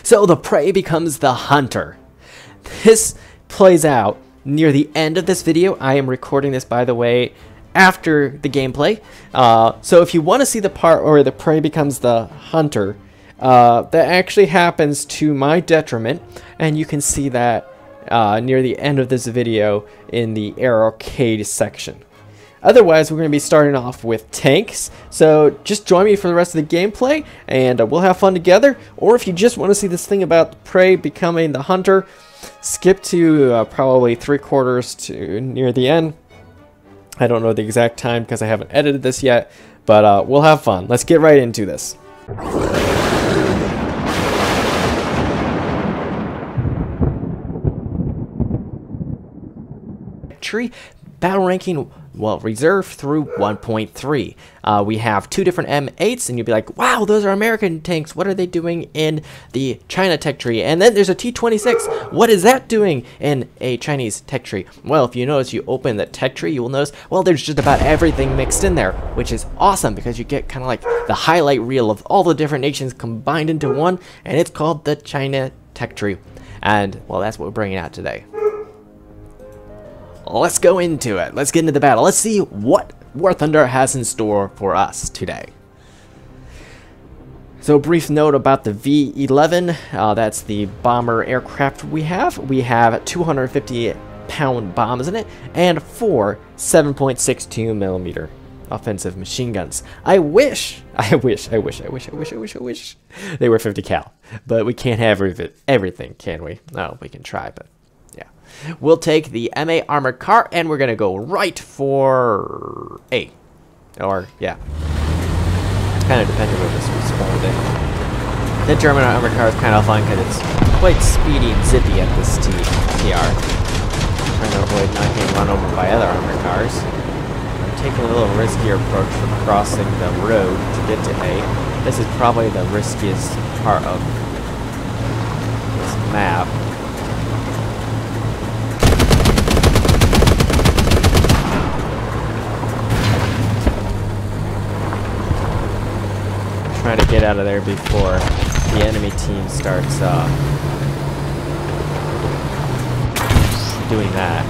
So the prey becomes the hunter. This plays out near the end of this video. I am recording this, by the way, after the gameplay. So if you want to see the part where the prey becomes the hunter, that actually happens to my detriment, and you can see that near the end of this video in the arcade section. Otherwise, we're going to be starting off with tanks, so just join me for the rest of the gameplay, and we'll have fun together. Or if you just want to see this thing about the prey becoming the hunter, skip to probably 3/4 to near the end. I don't know the exact time because I haven't edited this yet, but we'll have fun. Let's get right into this. Tree battle ranking, well, reserve through 1.3. We have 2 different M8s, and you'll be like, wow, those are American tanks. What are they doing in the China tech tree? And then there's a T-26. What is that doing in a Chinese tech tree? Well, if you notice, you open the tech tree, you will notice, well, there's just about everything mixed in there, which is awesome because you get kind of like the highlight reel of all the different nations combined into one, and it's called the China tech tree. And, well, that's what we're bringing out today. Let's go into it. Let's get into the battle. Let's see what War Thunder has in store for us today. So a brief note about the V-11. That's the bomber aircraft we have. We have 250-pound bombs in it and 4 7.62mm offensive machine guns. I wish they were 50 cal. But we can't have everything, can we? No, we can try, but yeah. We'll take the MA armored car, and we're gonna go right for A. Or, yeah. Kind of depending where this was spawned in. The German armored car is kind of fun because it's quite speedy and zippy at this TR. Trying to avoid not getting run over by other armored cars. I'm taking a little riskier approach from crossing the road to get to A. This is probably the riskiest part of this map. Trying to get out of there before the enemy team starts doing that.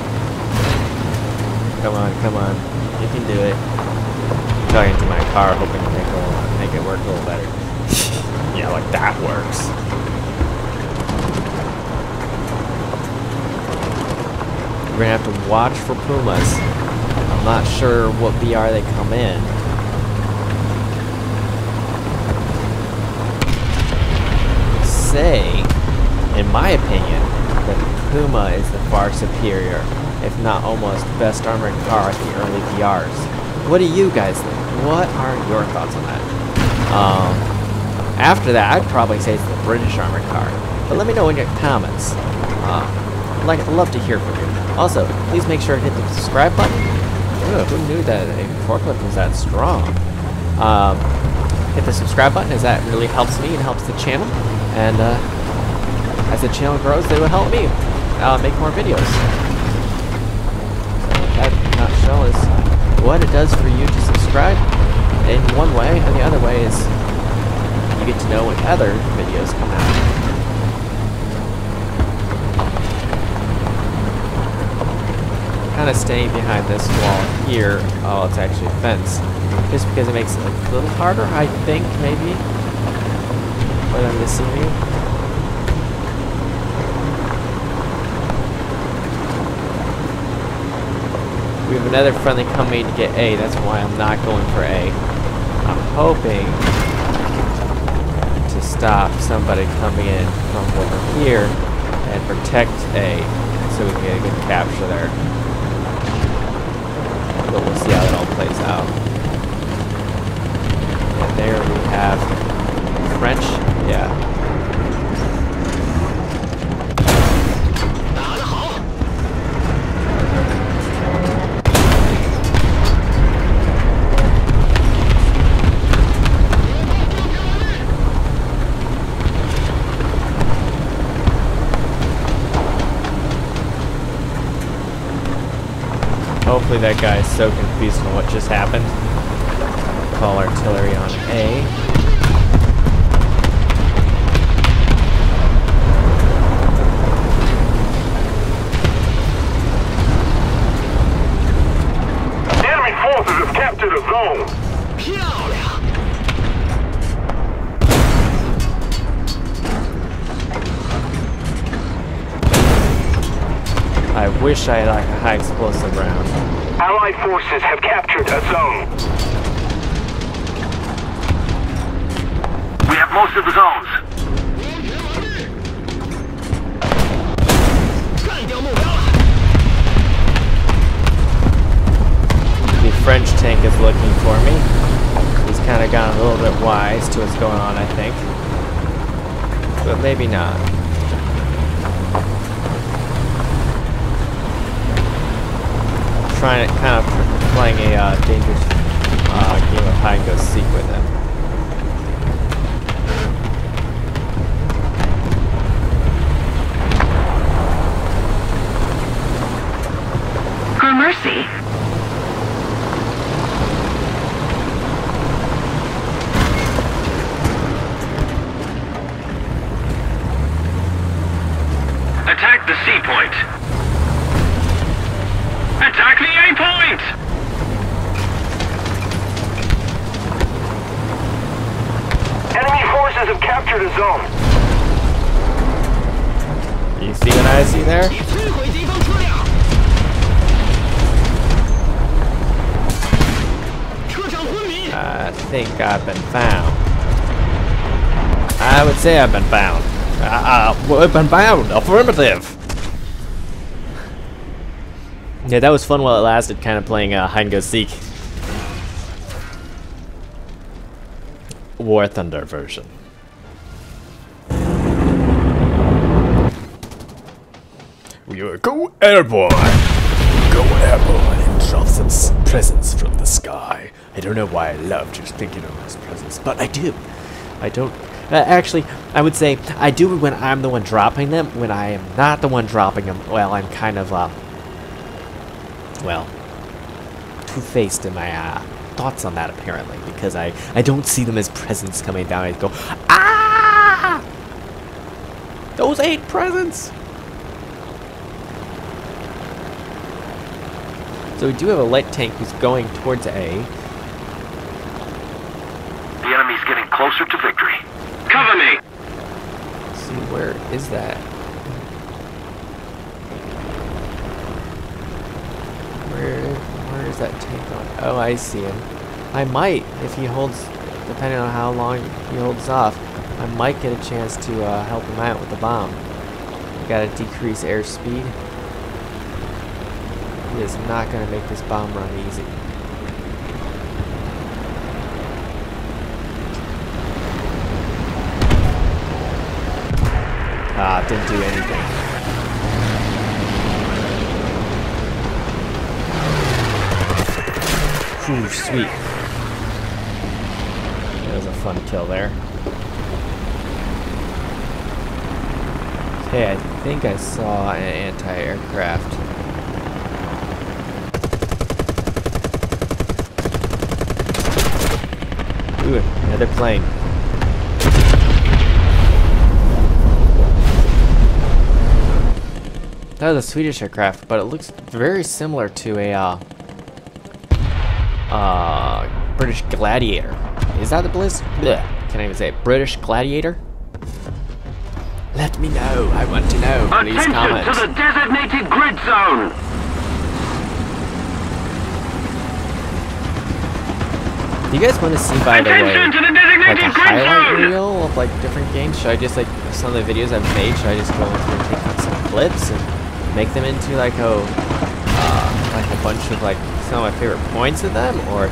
Come on, come on. You can do it. I'm talking to my car, hoping to make it work a little better. Yeah, like that works. We're gonna have to watch for pumas. I'm not sure what VR they come in. Say, in my opinion, that the Puma is the far superior, if not almost best armored car at the early VRs. What do you guys think? What are your thoughts on that? After that, I'd probably say it's the British armored car. But let me know in your comments. I'd love to hear from you. Also, please make sure to hit the subscribe button. Ooh, who knew that a forklift was that strong? Hit the subscribe button, as that really helps me and helps the channel. And as the channel grows, they will help me make more videos. So that, in a nutshell, is what it does for you to subscribe in one way, and the other way is you get to know when other videos come out. Kind of staying behind this wall here. Oh, it's actually a fence. Just because it makes it a little harder, I think, maybe. For them to see me. We have another friendly coming to get A. That's why I'm not going for A. I'm hoping to stop somebody coming in from over here and protect A, so we can get a good capture there. But we'll see how that all plays out. And there we have French. Yeah. Hopefully that guy is so confused on what just happened. Call artillery on A. wish I had like a high explosive round. Allied forces have captured a zone. We have most of the zones. The French tank is looking for me. He's kind of gotten a little bit wise to what's going on, I think. But maybe not. Trying to kind of playing a dangerous game of hide and go seek with him. For mercy. Attack the C point. Attack the A point! Enemy forces have captured a zone. You see what I see there? I think I've been found. I would say I've been found. I've been found. Affirmative. Yeah, that was fun while it lasted, kind of playing hide and go seek. War Thunder version. We will go airborne. Go airborne and drop some presents from the sky. I don't know why I love just thinking of those presents, but I do. I don't. Actually, I would say I do it when I'm the one dropping them. When I am not the one dropping them, well, I'm kind of well, two-faced in my thoughts on that, apparently, because I don't see them as presents coming down. I go, ah! Those ain't presents! So we do have a light tank who's going towards A. The enemy's getting closer to victory. Cover me! Let's see, where is that? Where is that tank on? Oh, I see him. I might, if he holds, depending on how long he holds off, I might get a chance to help him out with the bomb. We gotta decrease airspeed. He is not gonna make this bomb run easy. Didn't do anything. Ooh, sweet. That was a fun kill there. Okay, I think I saw an anti-aircraft. Ooh, another plane. That was a Swedish aircraft, but it looks very similar to a British Gladiator. Is that the can't even say it. British Gladiator? Let me know. I want to know. Please comment. Attention to the designated grid zone. Do you guys want to see, by the way, like a highlight reel of like different games? Should I just like some of the videos I've made? Should I just go through and take out some clips and make them into like a bunch of like some of my favorite points of them? Or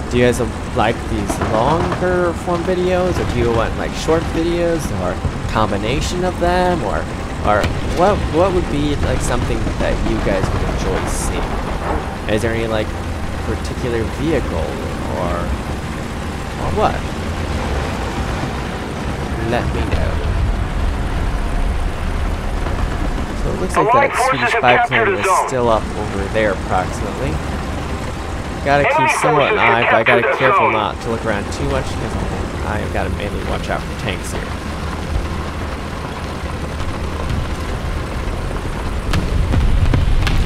do you guys like these longer form videos, or do you want like short videos, or combination of them, or what would be like something that you guys would enjoy seeing? Is there any like particular vehicle or what? Let me know. So it looks like that Swedish biplane is still up over there approximately. Gotta keep somewhat an eye, but I gotta be careful not to look around too much because I've gotta mainly watch out for tanks here.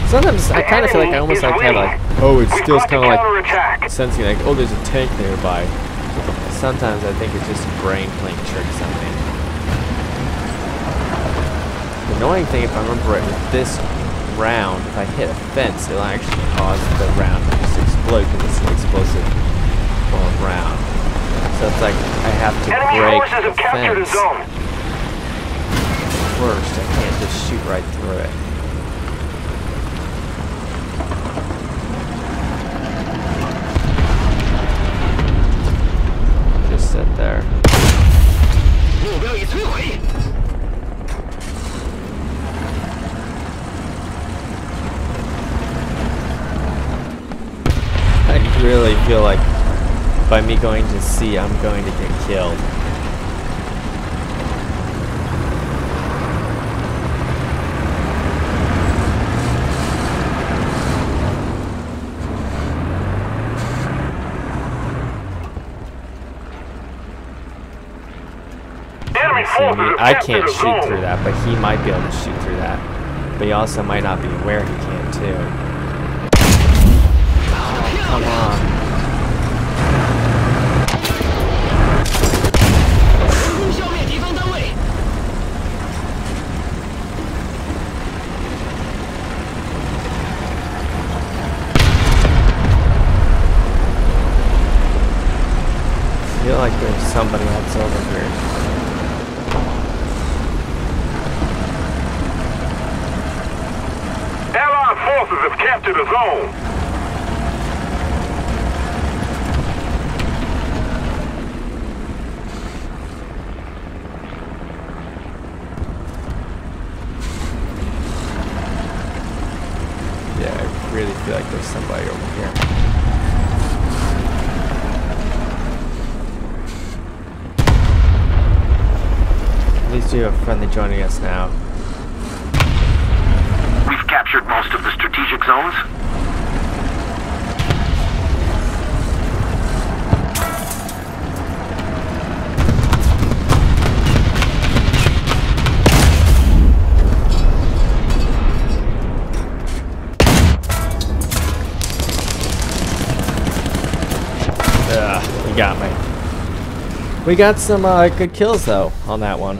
Sometimes I kind of feel like I almost like have like, oh, it feels kind of like sensing like, oh, there's a tank nearby. Sometimes I think it's just a brain playing tricks on me. The annoying thing, if I remember right, with this round, if I hit a fence, it'll actually cause the round to just explode because it's an explosive form of round. So it's like I have to break the fence first. I can't just shoot right through it. Just sit there. I really feel like by me going to C, I'm going to get killed. I can't shoot through that, but he might be able to shoot through that. But he also might not be aware he can too. Oh, come on. I feel like there's somebody else over here. Forces have captured a zone. Yeah, I really feel like there's somebody over here. At least we have a friendly joining us now. We've captured most of the strategic zones. He got me. We got some good kills though on that one.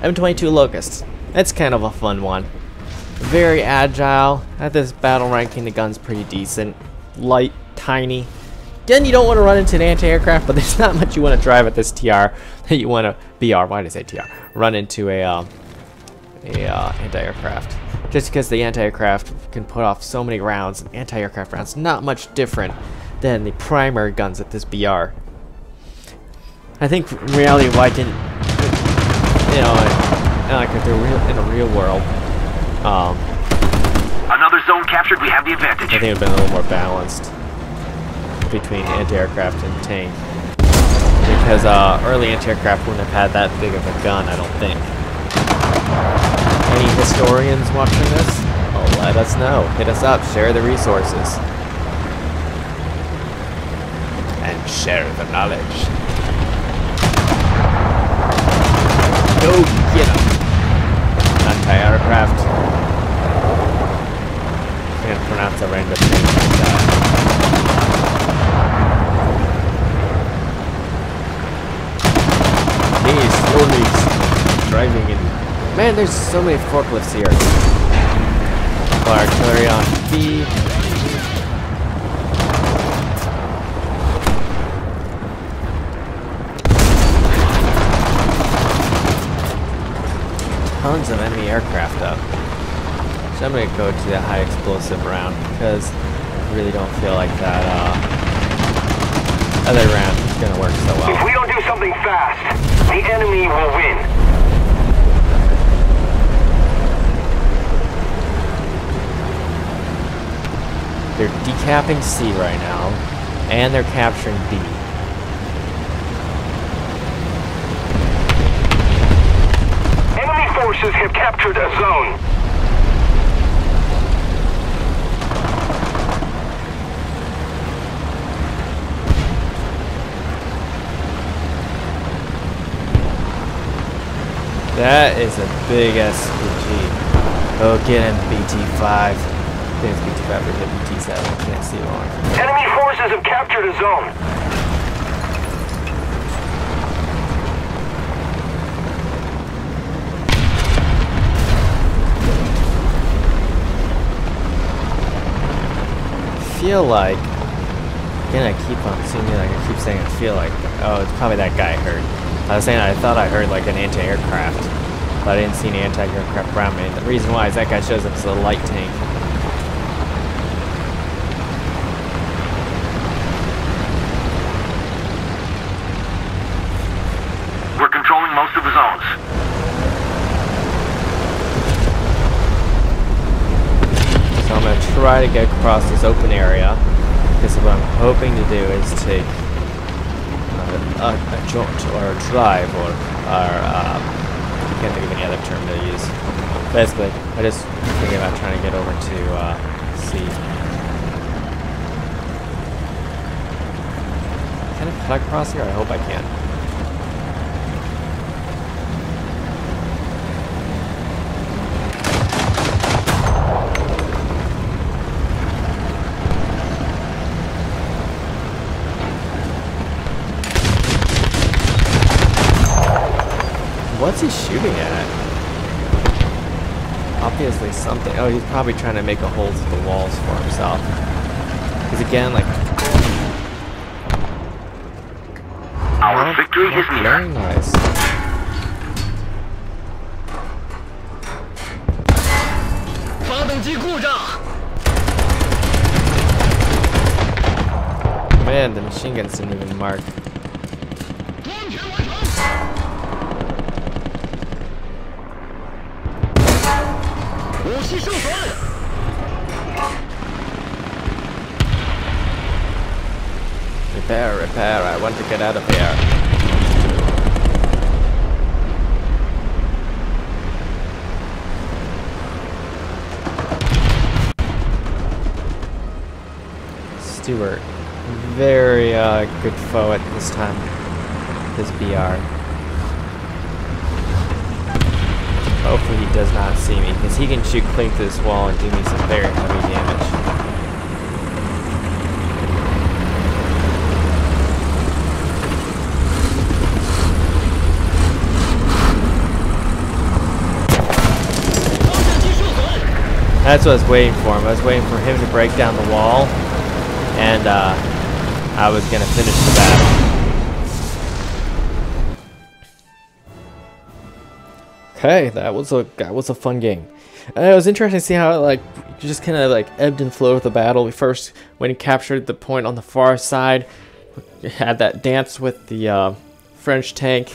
M22 Locusts. That's kind of a fun one. Very agile. At this battle ranking, the gun's pretty decent. Light, tiny. Then you don't want to run into an anti-aircraft, but there's not much you want to drive at this TR that you want to BR. Why did I say TR? Run into a anti-aircraft. Just because the anti-aircraft can put off so many rounds, and anti-aircraft rounds not much different than the primary guns at this BR. I think in reality, why didn't like if they're in a real world. Another zone captured, we have the advantage. I think it would have been a little more balanced between anti-aircraft and tank. Because early anti-aircraft wouldn't have had that big of a gun, I don't think. Any historians watching this? Oh, let us know. Hit us up, share the resources. And share the knowledge. Go get him. Anti-aircraft. Can't pronounce a random name like that. He's slowly driving in. Man, there's so many forklifts here. Artillery on B. Tons of enemy aircraft up. So I'm going to go to the high explosive round because I really don't feel like that other round is going to work so well. If we don't do something fast, the enemy will win. They're decapping C right now, and they're capturing B. Enemy forces have captured a zone. That is a big SPG. Oh, get him, BT-5. I think it's BT-5 or BT-7. I can't see long. Enemy forces have captured a zone. feel like, again, I keep on seeing it, like I keep saying I feel like, oh, it's probably that guy I heard. I was saying I thought I heard like an anti-aircraft, but I didn't see any anti-aircraft around me. And the reason why is that guy shows up as a light tank. We're controlling most of the zones. So I'm going to try to get across this open area, because what I'm hoping to do is take a jaunt or a drive or I can't think of any other term to use. Basically, I just thinking about trying to get over to C. Can I cut across here? I hope I can. What's he shooting at? Obviously something. Oh, he's probably trying to make a hole through the walls for himself. Because again, like... Our victory is near. Very nice. Man, the machine guns didn't even mark. Repair, I want to get out of here. Stewart, very good foe at this time, this BR. Hopefully he does not see me, because he can shoot clean through this wall and do me some very heavy damage. That's what I was waiting for him. I was waiting for him to break down the wall, and I was gonna finish the battle. Okay, that was a fun game. It was interesting to see how it like just kind of like ebbed and flowed with the battle. We first, when he captured the point on the far side, had that dance with the French tank,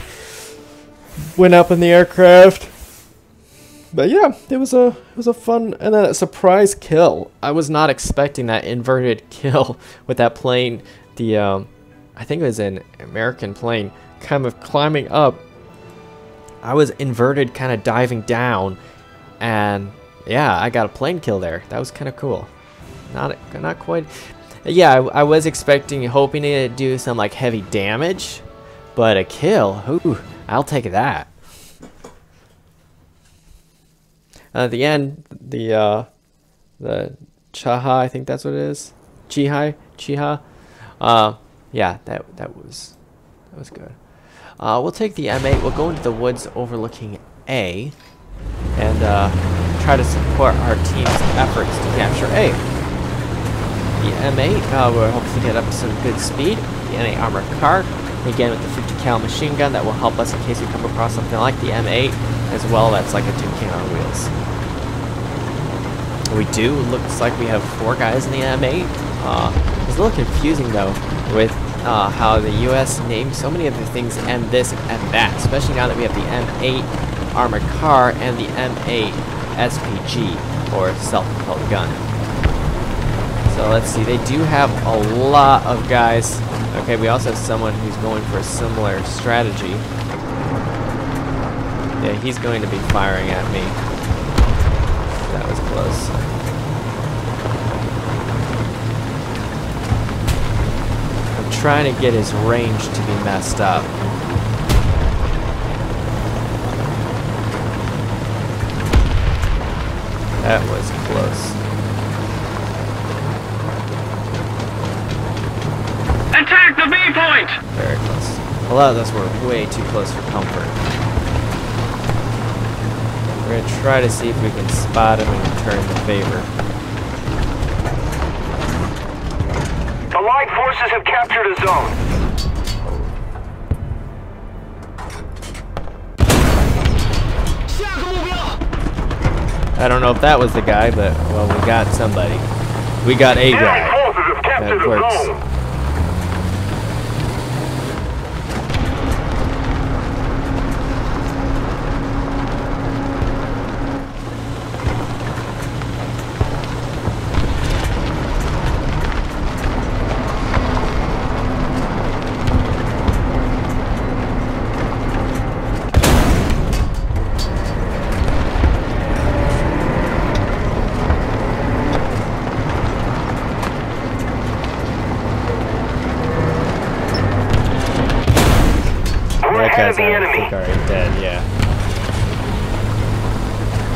went up in the aircraft. But yeah, it was a fun, and then a surprise kill. I was not expecting that inverted kill with that plane. The I think it was an American plane, kind of climbing up. I was inverted, kind of diving down, and yeah, I got a plane kill there. That was kind of cool. Not quite. Yeah, I was expecting, hoping to do some like heavy damage, but a kill. Ooh, I'll take that. At the end, the Chaha, I think that's what it is. Chiha. Yeah, that was good. We'll take the M8. We'll go into the woods overlooking A, and try to support our team's efforts to capture A. The M8 will hopefully get up to some good speed. The NA armored car, again with the 50 cal machine gun that will help us in case we come across something like the M8 as well. That's like a tin can on wheels. We do. Looks like we have 4 guys in the M8. It's a little confusing though with how the U.S. named so many of the things and this and that, especially now that we have the M8 armored car and the M8 SPG or self-propelled gun. So let's see. They do have a lot of guys. Okay, we also have someone who's going for a similar strategy. Yeah, he's going to be firing at me. That was close. I'm trying to get his range to be messed up. That was close. Attack the B point! Very close. A lot of us were way too close for comfort. We're going to try to see if we can spot him and return the favor. forces have captured a zone. I don't know if that was the guy, but, well, we got somebody. We got a guy. Enemy forces have captured That a works. zone. That guy's I think already dead, yeah.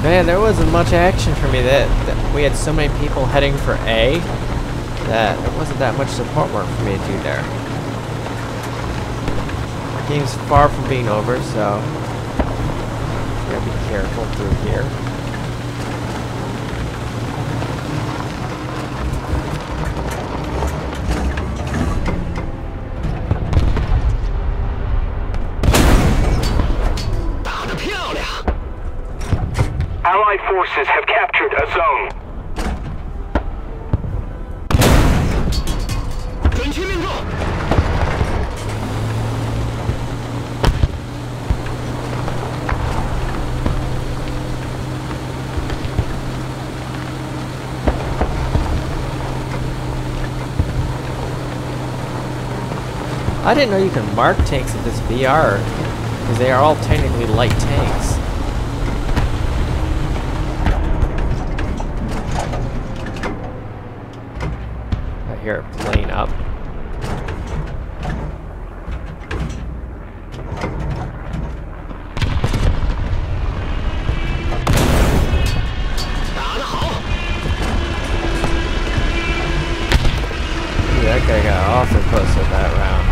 Man, there wasn't much action for me. That we had so many people heading for A that there wasn't that much support work for me to do there. The game's far from being over, so gotta be careful through here. Allied forces have captured a zone. I didn't know you could mark tanks with this VR, because they are all technically light tanks. I hear a plane up. Ooh, that guy got awfully close with that round.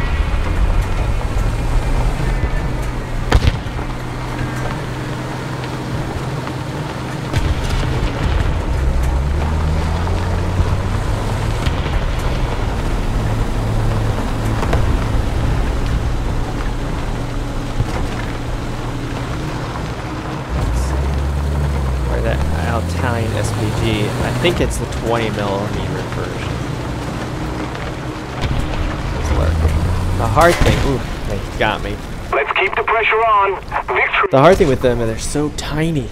Italian SPG. I think it's the 20mm version. It's lurking. The hard thing, ooh, they got me. Let's keep the pressure on. Victory. The hard thing with them is they're so tiny.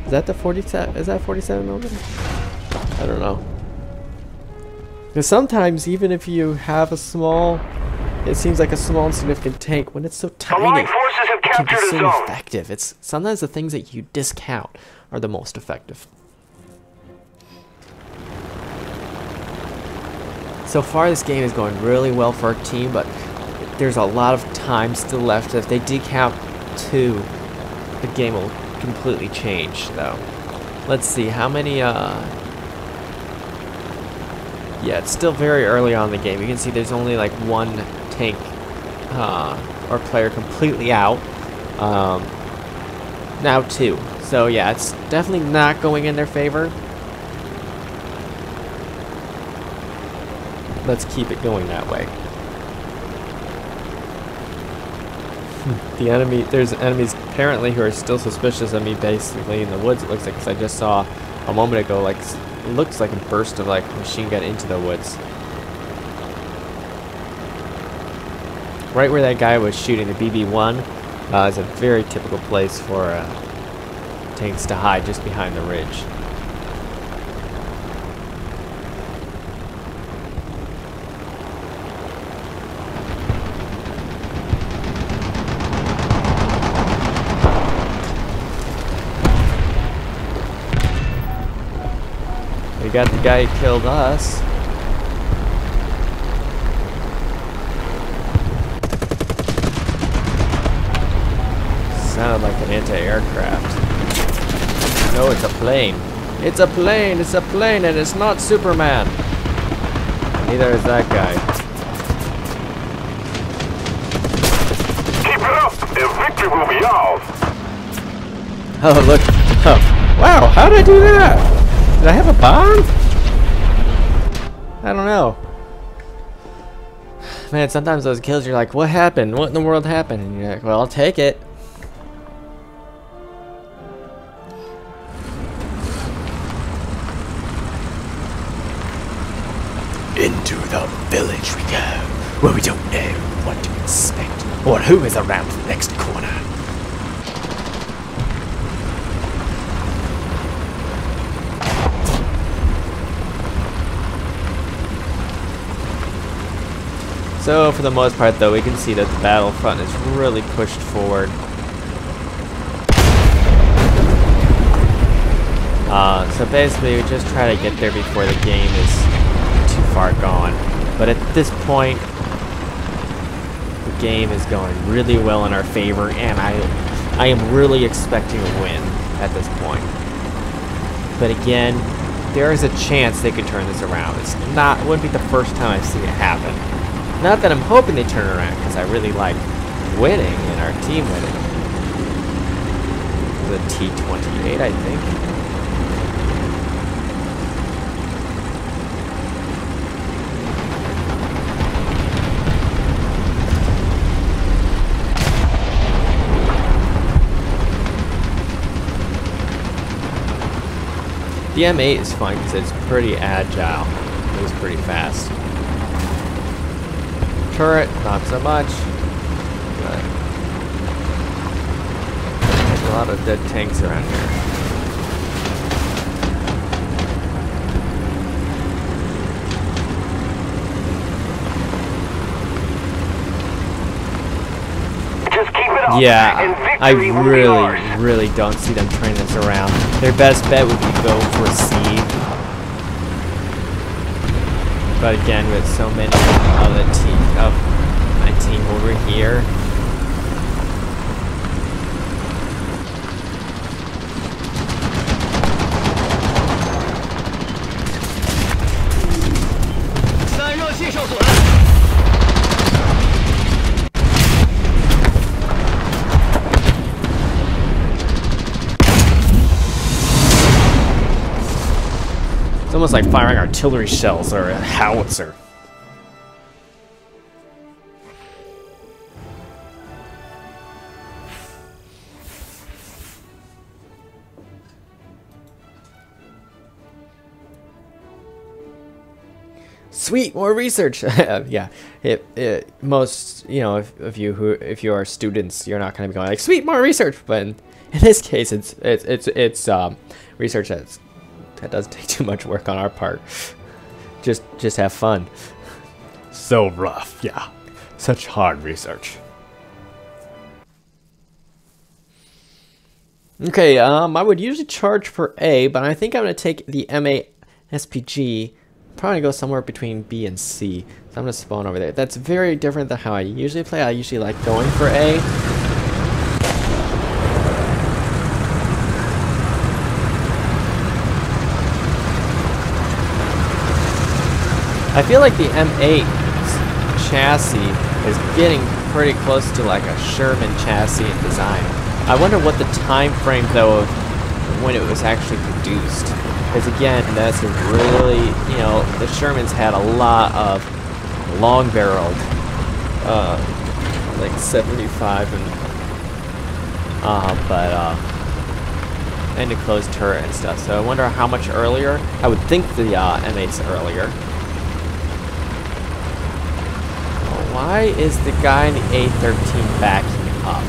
Is that the 47? Is that 47mm? I don't know. Because sometimes, even if you have a small, it seems like a small insignificant tank. When it's so tiny, Allied forces have it can be captured a so zone. effective. It's sometimes the things that you discount are the most effective. So far this game is going really well for our team, but there's a lot of time still left. If they decount 2, the game will completely change though. Let's see how many yeah, it's still very early on in the game. You can see there's only like 1 tank or player completely out. Now 2. So yeah, it's definitely not going in their favor. Let's keep it going that way. The enemy, there's enemies apparently who are still suspicious of me basically in the woods, it looks like, because I just saw a moment ago, like, it looks like a burst of like machine gun into the woods. Right where that guy was shooting the BB-1 is a very typical place for tanks to hide, just behind the ridge. We got the guy who killed us. Sounded like an anti-aircraft. No, it's a plane. It's a plane! It's a plane, and it's not Superman! Neither is that guy. Keep it up, and victory will be ours. Oh, look. Oh. Wow, how did I do that? Did I have a bomb? I don't know. Man, sometimes those kills, you're like, what happened? What in the world happened? And you're like, well, I'll take it. Into the village we go, where we don't know what to expect or who is around the next corner. So for the most part though, we can see that the battlefront is really pushed forward. So basically we just try to get there before the game is too far gone. But at this point, the game is going really well in our favor, and I am really expecting a win at this point. But again, there is a chance they could turn this around. It wouldn't be the first time I've seen it happen. Not that I'm hoping they turn it around, because I really like winning and our team winning. The T-28, I think. The M8 is fun because it's pretty agile. It moves pretty fast. Turret, not so much. But there's a lot of dead tanks around here. Just keep it up. Yeah, and I victory will be ours. really don't see them turning this around. Their best bet would be go for a C. But again, with so many of my team over here, it's almost like firing artillery shells or a howitzer. Sweet, more research. Yeah, most, you know, if you are students, you're not going to be going like, sweet, more research. But in this case, it's research that doesn't take too much work on our part. Just have fun. So rough, yeah. Such hard research. Okay, I would usually charge for A, but I think I'm going to take the M8 SPG. Probably go somewhere between B and C. So I'm going to spawn over there. That's very different than how I usually play. I usually like going for A. I feel like the M8 chassis is getting pretty close to like a Sherman chassis in design. I wonder what the time frame though of when it was actually produced. Because again, that's a really, you know, the Shermans had a lot of long barreled, like 75 and enclosed turret and stuff. So I wonder how much earlier. I would think the M8's earlier. Why is the guy in the A-13 backing up?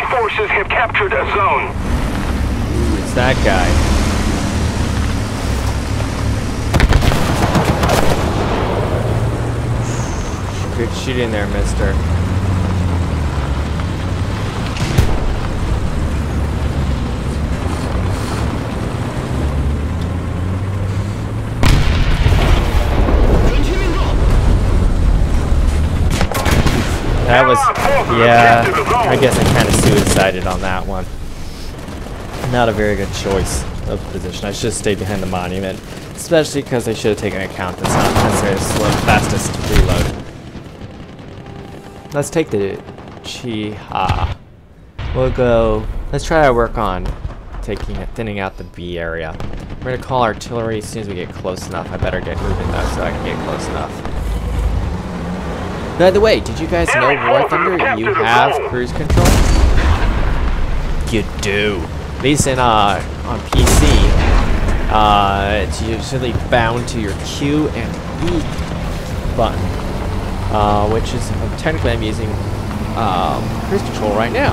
Forces have captured a zone. Ooh, it's that guy. Good shooting there, mister. That was, yeah, I guess I kind of suicided on that one. Not a very good choice of position. I should have stayed behind the monument, especially because I should have taken account that's not necessarily the fastest reload. Let's take the Chi-Ha. We'll go, let's try to work on thinning out the B area. We're gonna call artillery as soon as we get close enough. I better get moving though so I can get close enough. By the way, did you guys know War Thunder you have cruise control? You do. At least in on PC, it's usually bound to your Q and E button, which is technically I'm using cruise control right now.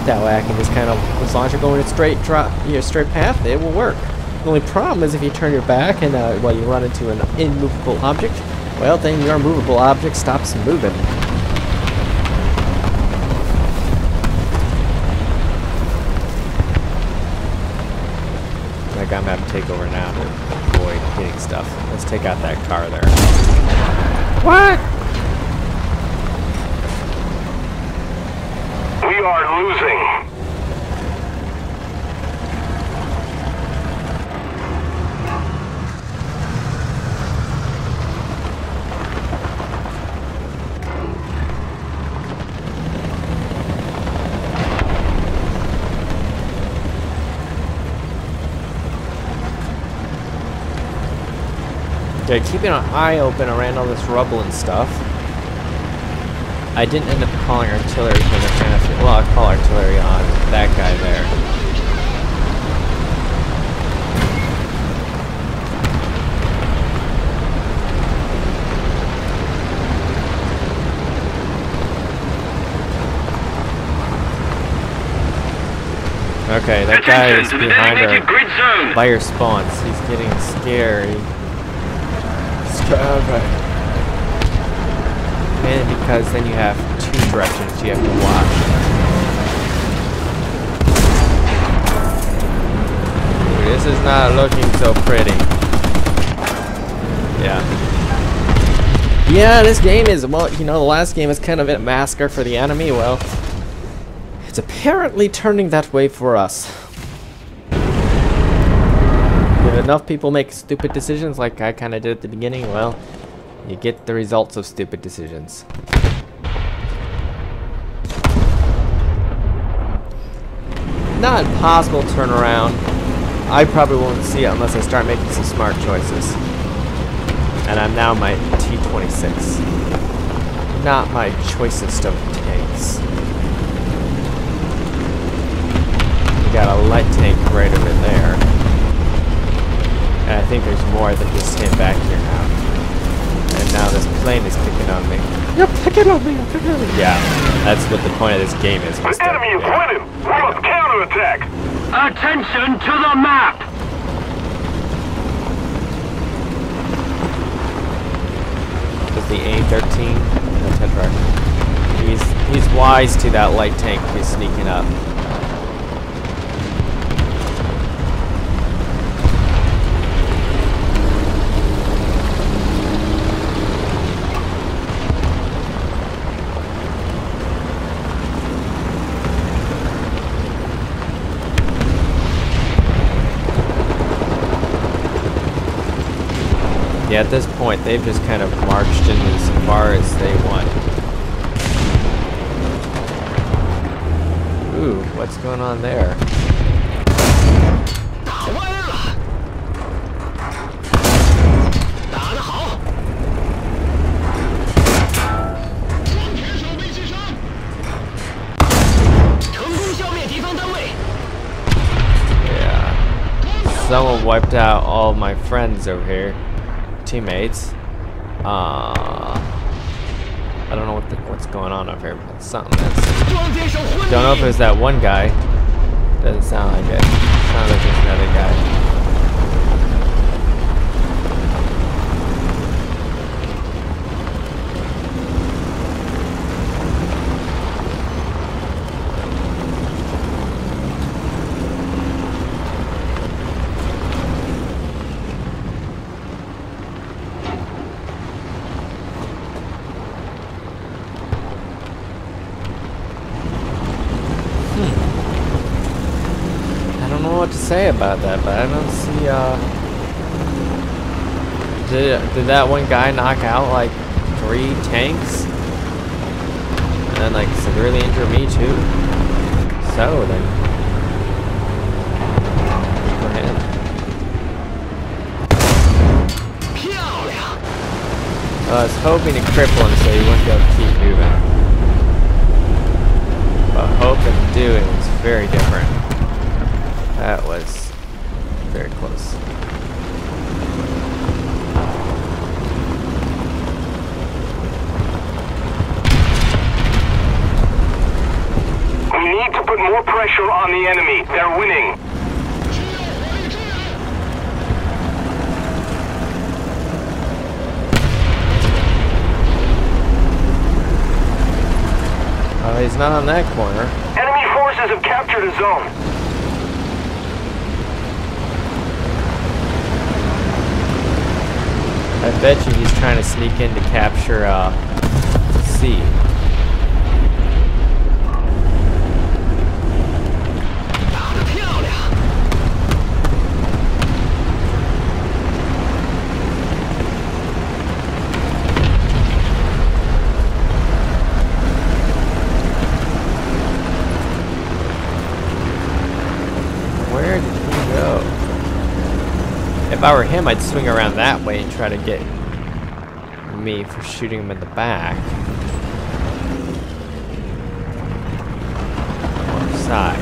That way I can just kind of, as long as you're going a straight path, it will work. The only problem is if you turn your back and well, you run into an immovable object, well, then your immovable object stops moving. Like I'm gonna have to take over now to avoid hitting stuff. Let's take out that car there. What? We are losing. Yeah, keeping an eye open around all this rubble and stuff. I didn't end up calling artillery because I kind of feel, well, I'll call artillery on that guy there. Okay, that guy is behind our fire spawns. He's getting scary. Okay. And because then you have two directions you have to watch. Ooh, this is not looking so pretty. Yeah. Yeah, this game is, well, you know, the last game is kind of a massacre for the enemy. Well, it's apparently turning that way for us. If enough people make stupid decisions like I kind of did at the beginning, well, you get the results of stupid decisions. Not impossible turnaround. I probably won't see it unless I start making some smart choices. And I'm now my T-26. Not my choicest of tanks. We got a light tank right over there. And I think there's more that just came back here now. And now this plane is picking on me. You're picking on me, you're picking on me. Yeah, that's what the point of this game is. The enemy is winning! We must counterattack! Attention to the map! Does the A-13? No, Tetrarch. He's wise to that light tank he's sneaking up. Yeah, at this point, they've just kind of marched in as far as they want. Ooh, what's going on there? Yeah. Someone wiped out all my friends over here. Teammates. I don't know what's going on over here, but something that's... Don't know if it was that one guy. Doesn't sound like it. Sounds like it's another guy. say about that, but I don't see, did that one guy knock out, like, 3 tanks? And then, like, severely injure me, too? So, then... for him. I was hoping to cripple him so he wouldn't be able to keep moving. But hope and doing was very different. That was very close. We need to put more pressure on the enemy. They're winning. He's not on that corner. Enemy forces have captured a zone. I bet you he's trying to sneak in to capture C. Where did he go? If I were him, I'd swing around that way and try to get me for shooting him in the back. Or side.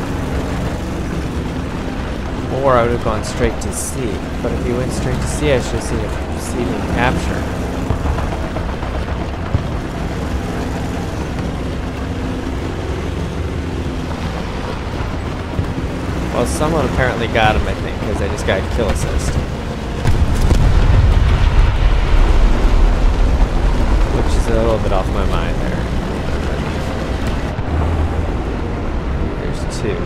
Or I would have gone straight to C. But if he went straight to C, I should have seen him C being captured. Well, someone apparently got him, I think, because I just got a kill assist. Which is a little bit off my mind there. There's 2.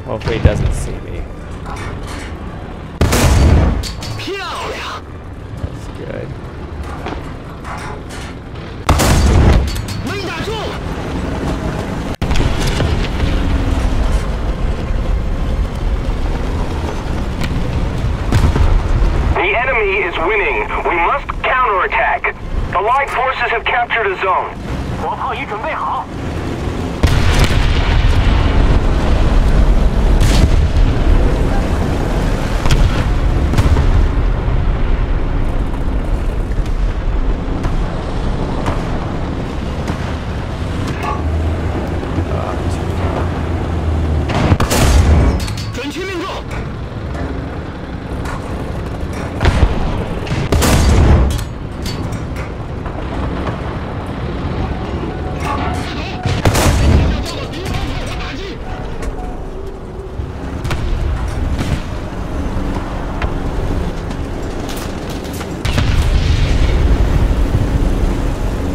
Hopefully he doesn't see me. That's good. The enemy is winning. We must counterattack. The Allied forces have captured a zone. 火炮已准备好。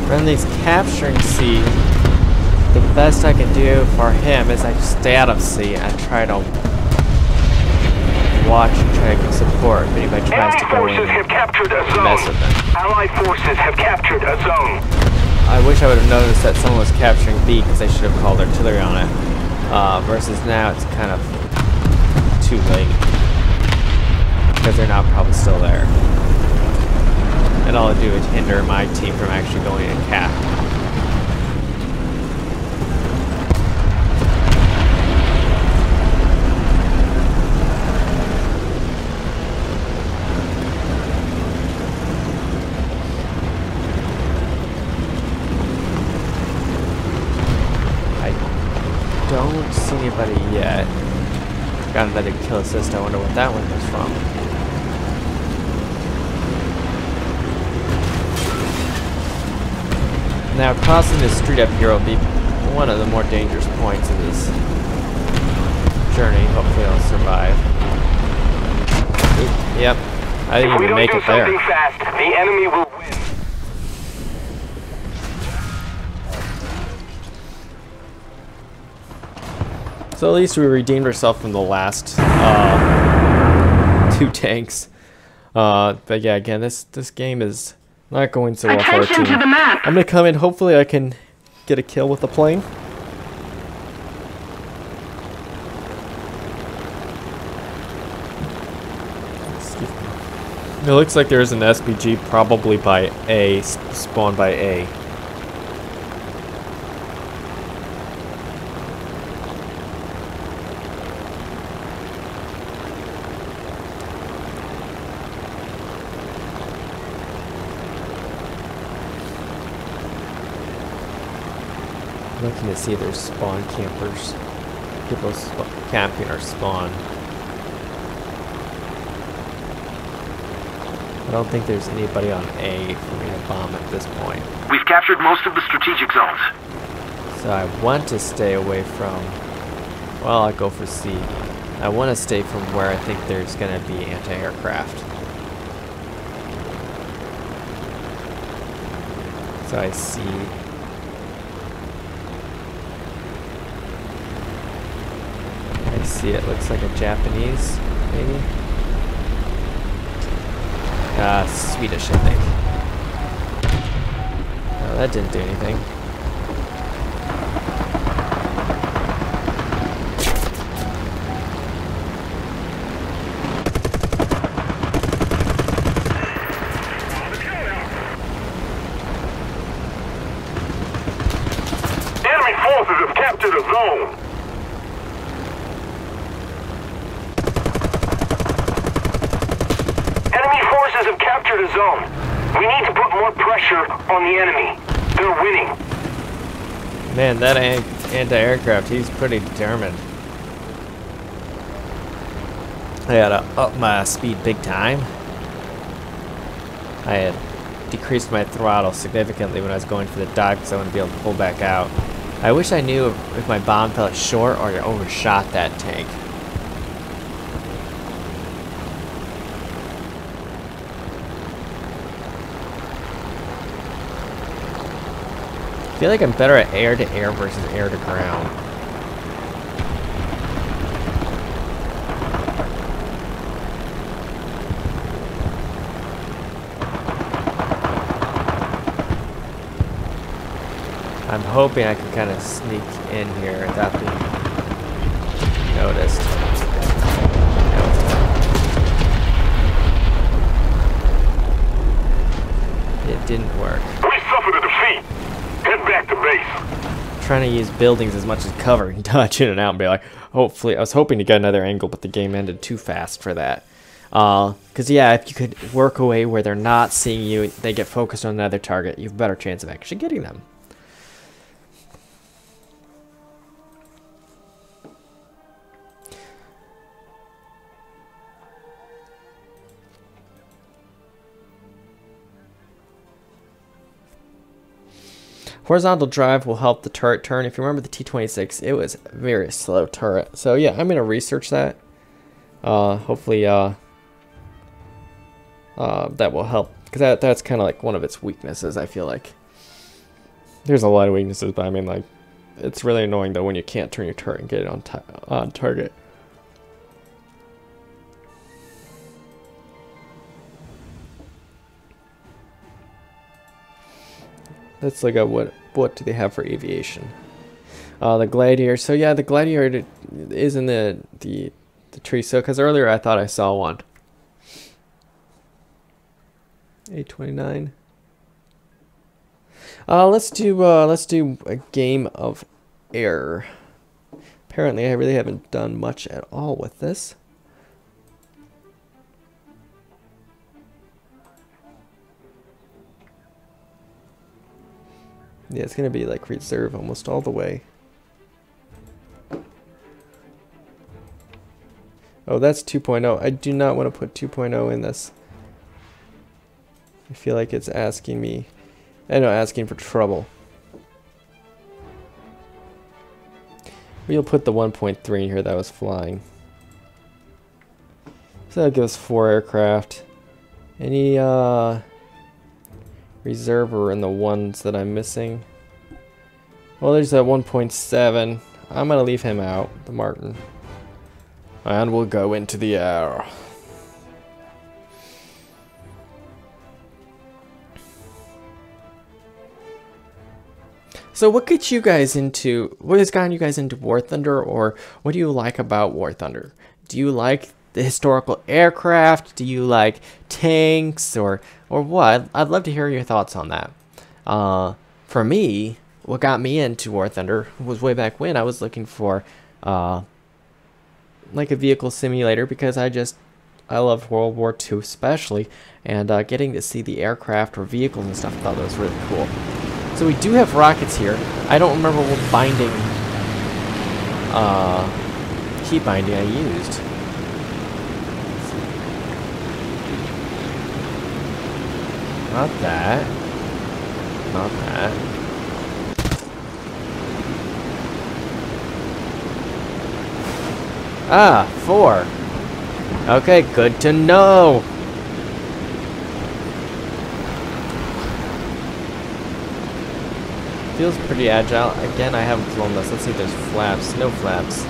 Friendly's capturing C. The best I can do for him is I just stay out of C and try to watch and try to support if anybody tries to go in and mess with them. Allied forces have captured a zone. I wish I would have noticed that someone was capturing B because I should have called artillery on it. Versus now it's kind of too late. Because they're now probably still there. And all I do is hinder my team from actually going in and cap. I don't see anybody yet. Got another kill assist. I wonder what that one was from. Now, crossing this street up here will be one of the more dangerous points of this journey. Hopefully I'll survive. Oop, yep, I didn't even make it there. If we don't do something fast, the enemy will win. So at least we redeemed ourselves from the last 2 tanks. But yeah, again, this game is Not going so well for our Attention team. to the map! I'm gonna come in. Hopefully, I can get a kill with the plane. Excuse me. It looks like there's an SPG probably by A, spawned by A. Looking to see if there's spawn campers. People camping our spawn. I don't think there's anybody on A for me to bomb at this point. We've captured most of the strategic zones. So I want to stay away from... Well, I'll go for C. I want to stay from where I think there's going to be anti-aircraft. So I see... See, it looks like a Japanese, maybe? Swedish, I think. No, that didn't do anything. Enemy forces have captured a zone. Have captured a zone. We need to put more pressure on the enemy. They're winning. Man, that anti-aircraft, he's pretty determined. I had to up my speed big time. I had decreased my throttle significantly when I was going for the dive because I want to be able to pull back out. I wish I knew if my bomb fell short or I overshot that tank. I feel like I'm better at air-to-air versus air-to-ground. I'm hoping I can kind of sneak in here without being noticed. It didn't work. We suffered a defeat. Head back to base. Trying to use buildings as much as cover and dodge in and out and be like, hopefully, I was hoping to get another angle, but the game ended too fast for that. Because yeah, if you could work away where they're not seeing you, they get focused on another target, you have a better chance of actually getting them. Horizontal drive will help the turret turn. If you remember the T-26, it was a very slow turret. So yeah, I'm gonna research that. Hopefully that will help, because that's kind of like one of its weaknesses. I feel like there's a lot of weaknesses, but I mean, like, it's really annoying though when you can't turn your turret and get it on target. Let's look at what do they have for aviation. The Gladiator. So yeah, the Gladiator is in the tree. So because earlier I thought I saw one. 829. Let's do a game of air. Apparently, I really haven't done much at all with this. Yeah, it's gonna be like reserve almost all the way. Oh, that's 2.0. I do not want to put 2.0 in this. I feel like it's asking me, asking for trouble. We'll put the 1.3 in here that was flying. So that gives 4 aircraft. Any reserve or in the ones that I'm missing? Well, there's that 1.7. I'm gonna leave him out, the Martin. And we'll go into the air. So what gets you guys into, what has gotten you guys into War Thunder, or what do you like about War Thunder? Do you like the historical aircraft? Do you like tanks, or what? I'd love to hear your thoughts on that. For me, what got me into War Thunder was way back when I was looking for like a vehicle simulator, because I love World War II especially, and getting to see the aircraft or vehicles and stuff, I thought that was really cool. So we do have rockets here. I don't remember what binding, key binding I used. Not that. Not that. Ah, 4. Okay, good to know. Feels pretty agile. Again, I haven't flown this. Let's see if there's flaps. No flaps.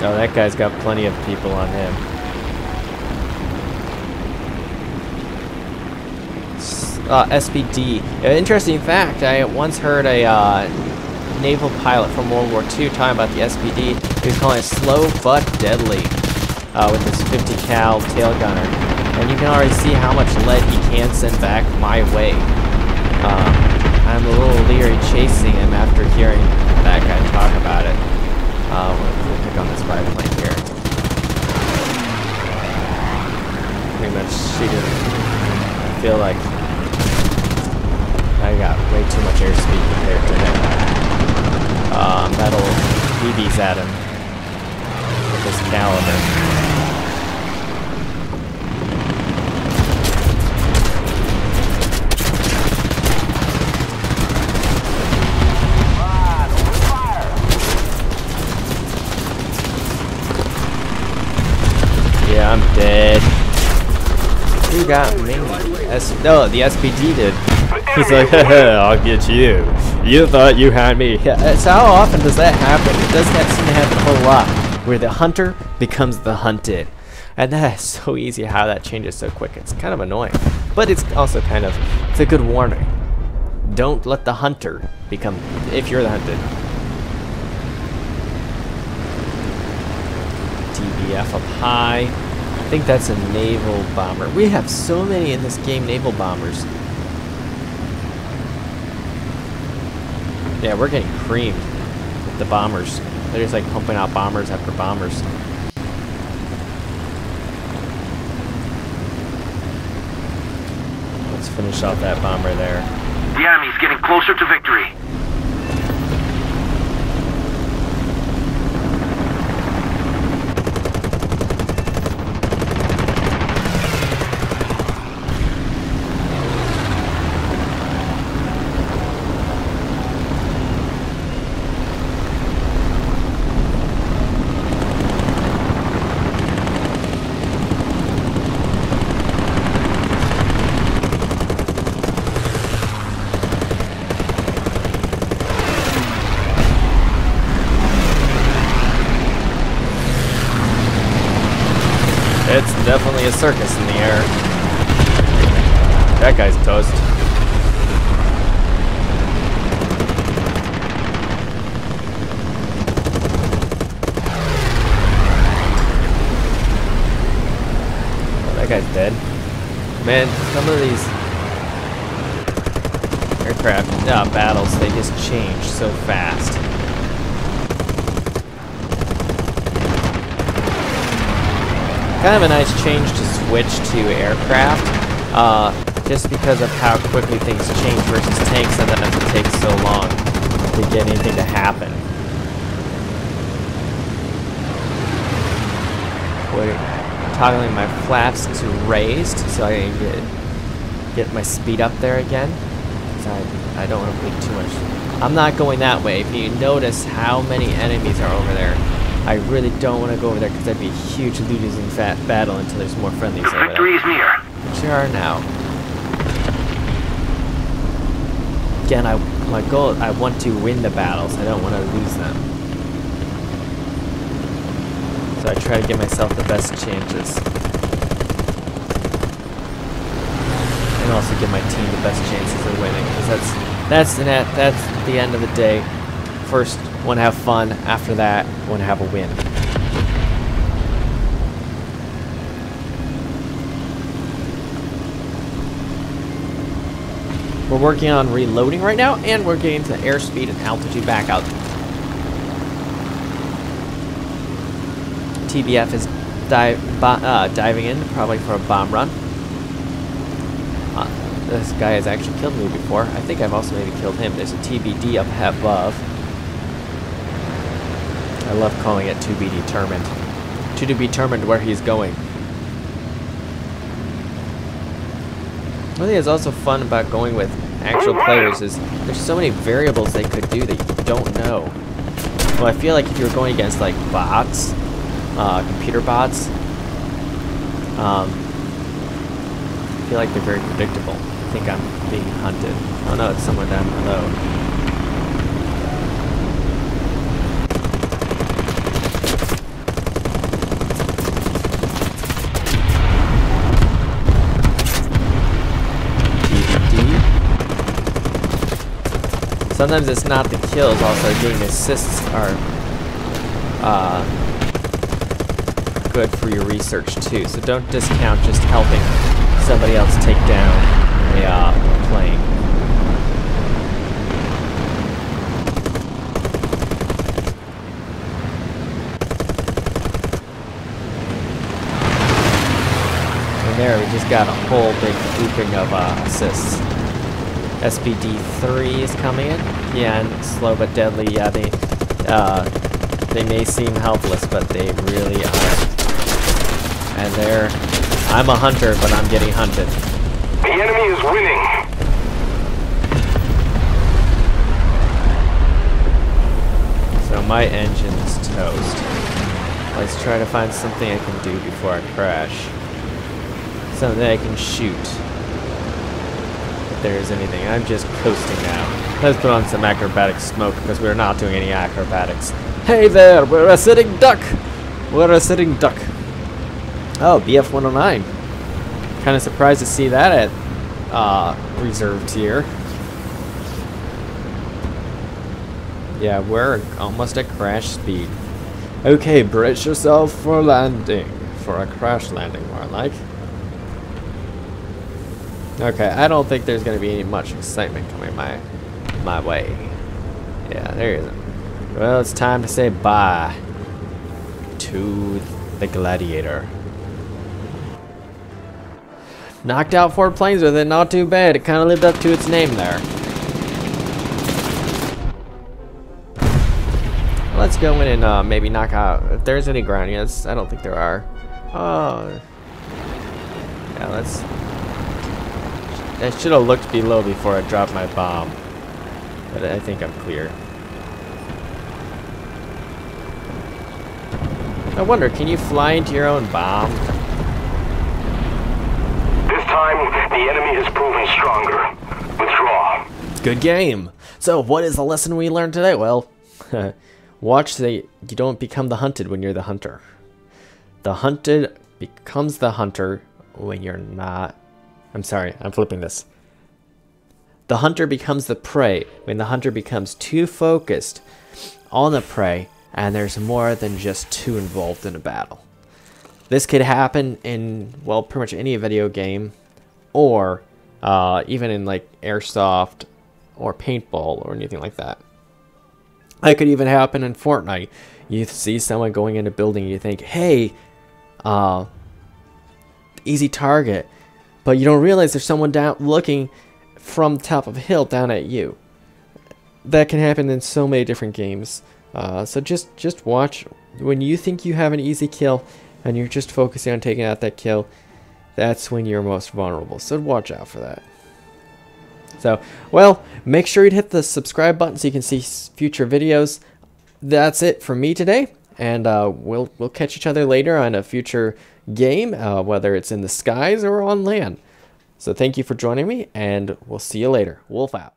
Oh, that guy's got plenty of people on him. SPD. Interesting fact, I once heard a naval pilot from World War II talking about the SPD. He was calling it slow but deadly with his 50 cal tail gunner. And you can already see how much lead he can send back my way. I'm a little leery chasing him after hearing that guy talk about it. We'll pick on this biplane here. Pretty much shooting. I feel like I got way too much airspeed compared to him. Metal BBs at him with this caliber. Yeah, I'm dead. Who got me? No, the SPD did. He's like, I'll get you. You thought you had me. Yeah, so how often does that happen? It does that seem to happen a whole lot, where the hunter becomes the hunted. And that is so easy how that changes so quick. It's kind of annoying. But it's also kind of, it's a good warning. Don't let the hunter become, if you're the hunted. TBF up high. I think that's a naval bomber. We have so many in this game, naval bombers. Yeah, we're getting creamed with the bombers. They're just like pumping out bombers after bombers. Let's finish off that bomber there. The enemy's getting closer to victory. It's definitely a circus in the air. That guy's toast. Oh, that guy's dead. Man, some of these aircraft battles, they just change so fast. Kind of a nice change to switch to aircraft, just because of how quickly things change versus tanks. Sometimes it takes so long to get anything to happen. We're toggling my flaps to raised so I can get my speed up there again. I don't want to bleed too much. I'm not going that way. If you notice how many enemies are over there, I really don't want to go over there because that'd be a huge losing battle until there's more friendlies over there. Victory is near. Which there are now. Again, my goal, I want to win the battles. I don't want to lose them. So I try to give myself the best chances. and also give my team the best chances of winning, because that's the end of the day. First, want to have fun. After that, want to have a win. We're working on reloading right now, and we're getting to airspeed and altitude back out. TBF is diving in, probably for a bomb run. This guy has actually killed me before. I think I've also maybe killed him. There's a TBD up above. I love calling it to be determined. To be determined where he's going. One thing that's also fun about going with actual players is there's so many variables they could do that you don't know. Well, I feel like if you're going against like bots, computer bots, I feel like they're very predictable. I think I'm being hunted. Oh no, it's someone down below. Sometimes it's not the kills, also getting assists are good for your research too. So don't discount just helping somebody else take down a plane. And there, we just got a whole big grouping of assists. SBD-3 is coming in. Yeah, and slow but deadly. Yeah, they may seem helpless, but they really aren't. And there, I'm a hunter, but I'm getting hunted. The enemy is winning. So my engine is toast. Let's try to find something I can do before I crash. Something I can shoot. If there is anything. I'm just coasting now. Let's put on some acrobatic smoke because we're not doing any acrobatics. Hey there, we're a sitting duck. We're a sitting duck. Oh, BF-109. Kind of surprised to see that at reserve tier. Yeah, we're almost at crash speed. Okay, brace yourself for landing. For a crash landing, more like. Okay, I don't think there's going to be any much excitement coming my way. Yeah, there isn't. Well, it's time to say bye to the Gladiator. Knocked out 4 planes with it, not too bad. It kind of lived up to its name there. Let's go in and maybe knock out, if there's any ground units. I don't think there are. Oh. Yeah, let's... I should have looked below before I dropped my bomb. But I think I'm clear. I wonder, can you fly into your own bomb? This time, the enemy has proven stronger. Withdraw. Good game. So, what is the lesson we learned today? Well, watch that you don't become the hunted when you're the hunter. The hunted becomes the hunter when you're not... I'm sorry, I'm flipping this. The hunter becomes the prey when the hunter becomes too focused on the prey and there's more than just 2 involved in a battle. This could happen in, well, pretty much any video game, or even in like airsoft or paintball or anything like that. It could even happen in Fortnite. You see someone going in a building and you think, hey, easy target. But you don't realize there's someone down looking from the top of a hill down at you. That can happen in so many different games. So just watch. When you think you have an easy kill and you're just focusing on taking out that kill, that's when you're most vulnerable. So watch out for that. So, well, make sure you hit the subscribe button so you can see future videos. That's it for me today. And we'll catch each other later on a future game, whether it's in the skies or on land. So thank you for joining me, and we'll see you later. Wolf out.